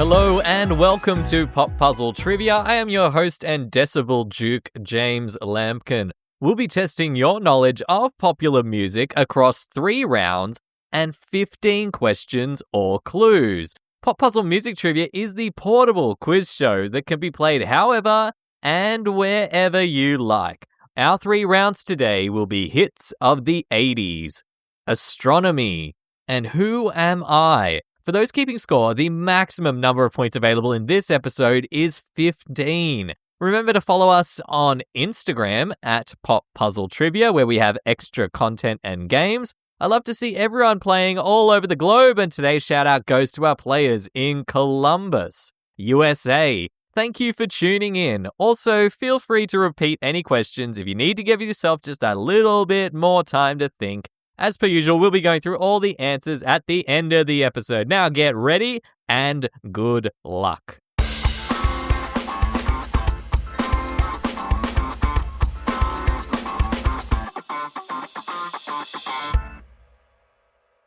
Hello and welcome to Pop Puzzle Trivia. I am your host and Decibel Duke, James Lampkin. We'll be testing your knowledge of popular music across 3 rounds and 15 questions or clues. Pop Puzzle Music Trivia is the portable quiz show that can be played however and wherever you like. Our 3 rounds today will be hits of the 80s, Astronomy, and Who Am I? For those keeping score, the maximum number of points available in this episode is 15. Remember to follow us on Instagram at Pop Puzzle Trivia, where we have extra content and games. I love to see everyone playing all over the globe, and today's shout out goes to our players in Columbus, USA. Thank you for tuning in. Also, feel free to repeat any questions if you need to give yourself just a little bit more time to think. As per usual, we'll be going through all the answers at the end of the episode. Now get ready and good luck.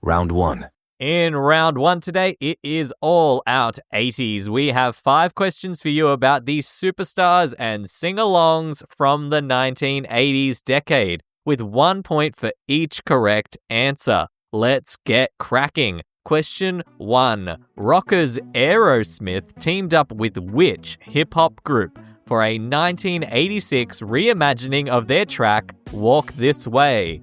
Round 1. In round 1 today, it is all out 80s. We have 5 questions for you about the superstars and sing-alongs from the 1980s decade, with 1 point for each correct answer. Let's get cracking. Question 1. Rockers Aerosmith teamed up with which hip-hop group for a 1986 reimagining of their track, Walk This Way?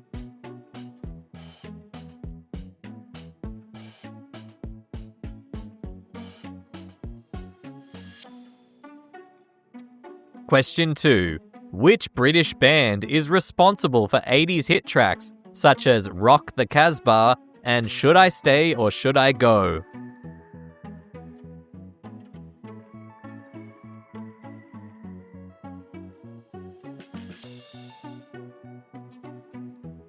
Question 2. Which British band is responsible for 80s hit tracks such as Rock the Casbah and Should I Stay or Should I Go?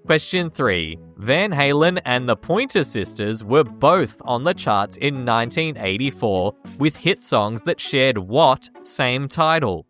Question 3. Van Halen and the Pointer Sisters were both on the charts in 1984 with hit songs that shared what same title?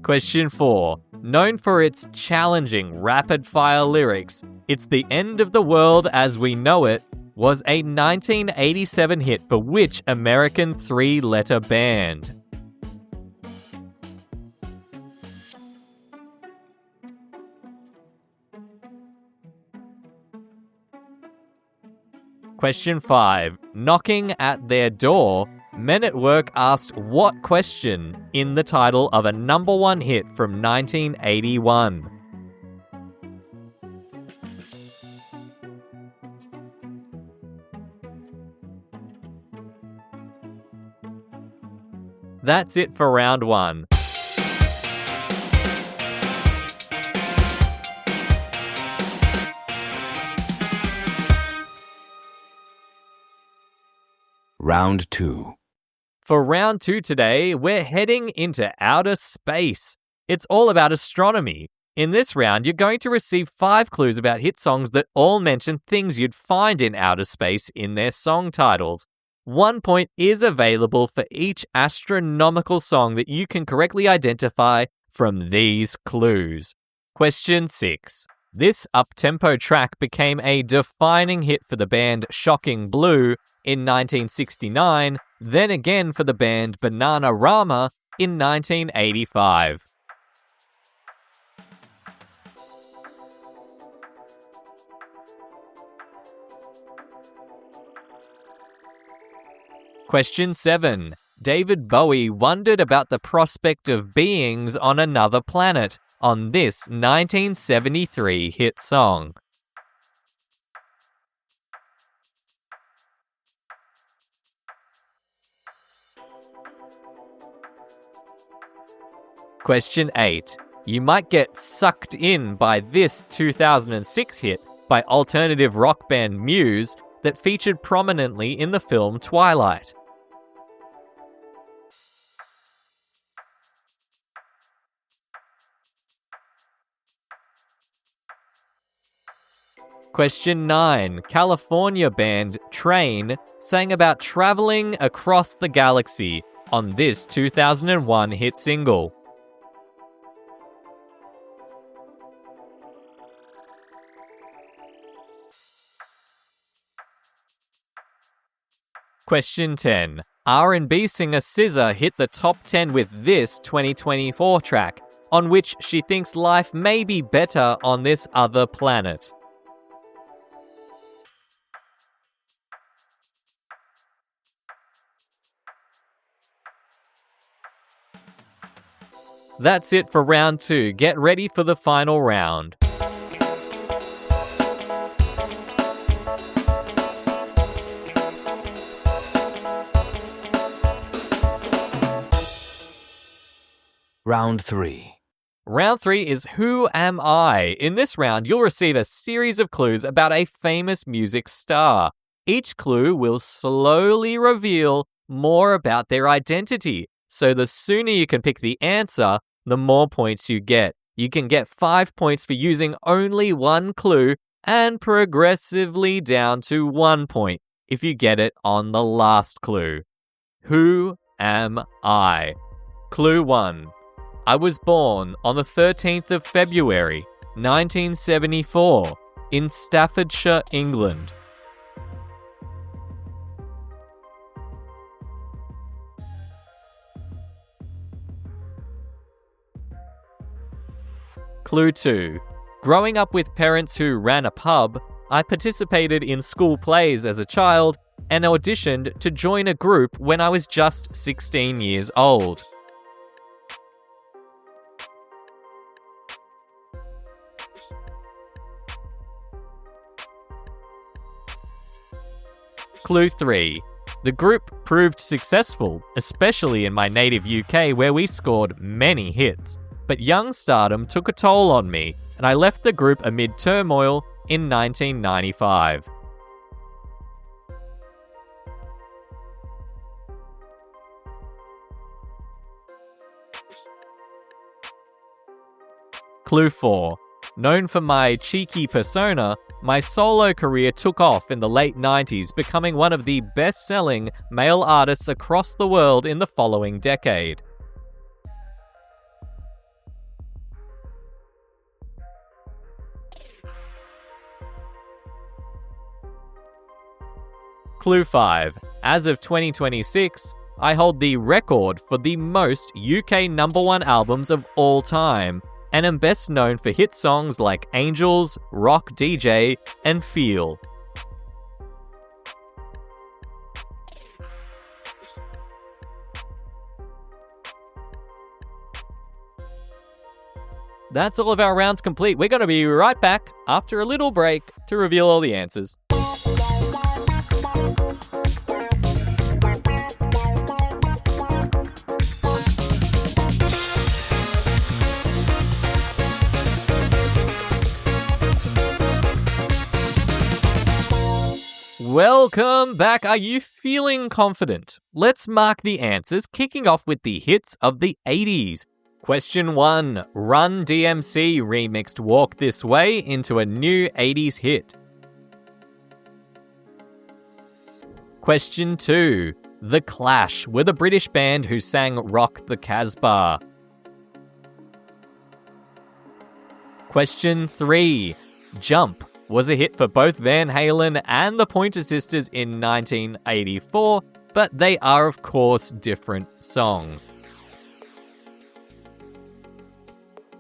Question 4. Known for its challenging rapid-fire lyrics, It's the End of the World as We Know It was a 1987 hit for which American 3-letter band? Question 5. Knocking at Their Door, Men at Work asked what question in the title of a number 1 hit from 1981? That's it for round 1. Round 2. For round 2 today, we're heading into outer space. It's all about astronomy. In this round, you're going to receive 5 clues about hit songs that all mention things you'd find in outer space in their song titles. 1 point is available for each astronomical song that you can correctly identify from these clues. Question 6. This up-tempo track became a defining hit for the band Shocking Blue in 1969, then again for the band Bananarama in 1985. Question 7. David Bowie wondered about the prospect of beings on another planet on this 1973 hit song. Question 8. You might get sucked in by this 2006 hit by alternative rock band Muse that featured prominently in the film Twilight. Question 9. California band Train sang about traveling across the galaxy on this 2001 hit single. Question 10. R&B singer SZA hit the top 10 with this 2024 track, on which she thinks life may be better on this other planet. That's it for round 2. Get ready for the final round. Round 3. Round 3 is Who Am I? In this round, you'll receive a series of clues about a famous music star. Each clue will slowly reveal more about their identity. So the sooner you can pick the answer, the more points you get. You can get 5 points for using only one clue and progressively down to 1 point if you get it on the last clue. Who am I? Clue 1. I was born on the 13th of February, 1974, in Staffordshire, England. Clue 2. Growing up with parents who ran a pub, I participated in school plays as a child and auditioned to join a group when I was just 16 years old. Clue 3. The group proved successful, especially in my native UK where we scored many hits. But young stardom took a toll on me, and I left the group amid turmoil in 1995. Clue 4. Known for my cheeky persona, my solo career took off in the late 90s, becoming one of the best-selling male artists across the world in the following decade. Clue 5. As of 2026, I hold the record for the most UK number 1 albums of all time, and am best known for hit songs like Angels, Rock DJ, and Feel. That's all of our rounds complete. We're going to be right back after a little break to reveal all the answers. Welcome back. Are you feeling confident? Let's mark the answers, kicking off with the hits of the 80s. Question 1. Run DMC remixed Walk This Way into a new 80s hit. Question 2. The Clash were the British band who sang Rock the Casbah. Question 3. Jump was a hit for both Van Halen and the Pointer Sisters in 1984, but they are of course different songs.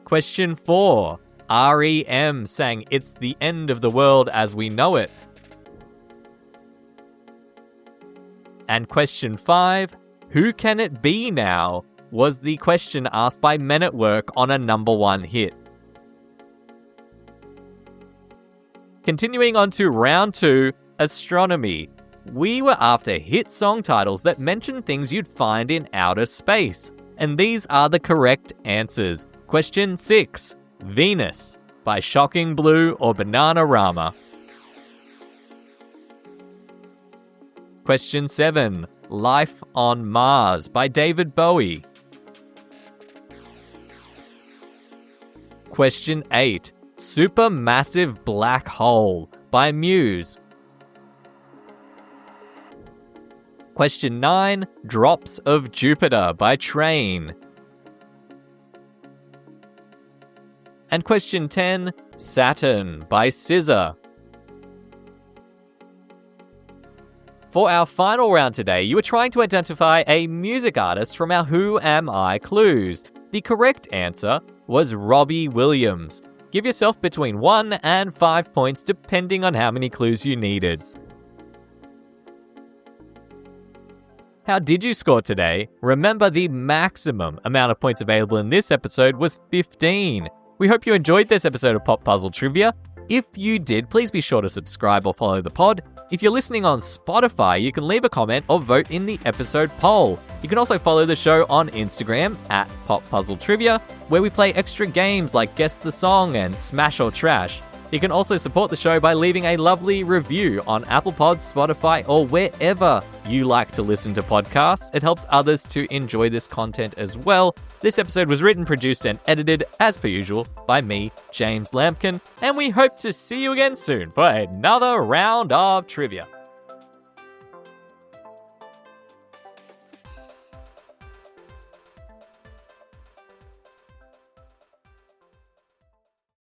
Question 4. REM sang It's the End of the World as We Know It. And question 5. Who Can It Be Now was the question asked by Men at Work on a number 1 hit. Continuing on to round 2, astronomy. We were after hit song titles that mention things you'd find in outer space. And these are the correct answers. Question 6, Venus by Shocking Blue or Bananarama. Question 7, Life on Mars by David Bowie. Question 8, Supermassive Black Hole by Muse. Question 9, Drops of Jupiter by Train. And question 10, Saturn by SZA. For our final round today, you were trying to identify a music artist from our Who Am I clues. The correct answer was Robbie Williams. Give yourself between 1 and 5 points depending on how many clues you needed. How did you score today? Remember, the maximum amount of points available in this episode was 15. We hope you enjoyed this episode of Pop Puzzle Trivia. If you did, please be sure to subscribe or follow the pod. If you're listening on Spotify, you can leave a comment or vote in the episode poll. You can also follow the show on Instagram at Pop Puzzle Trivia, where we play extra games like Guess the Song and Smash or Trash. You can also support the show by leaving a lovely review on Apple Pods, Spotify, or wherever you like to listen to podcasts. It helps others to enjoy this content as well. This episode was written, produced, and edited, as per usual, by me, James Lampkin, and we hope to see you again soon for another round of trivia.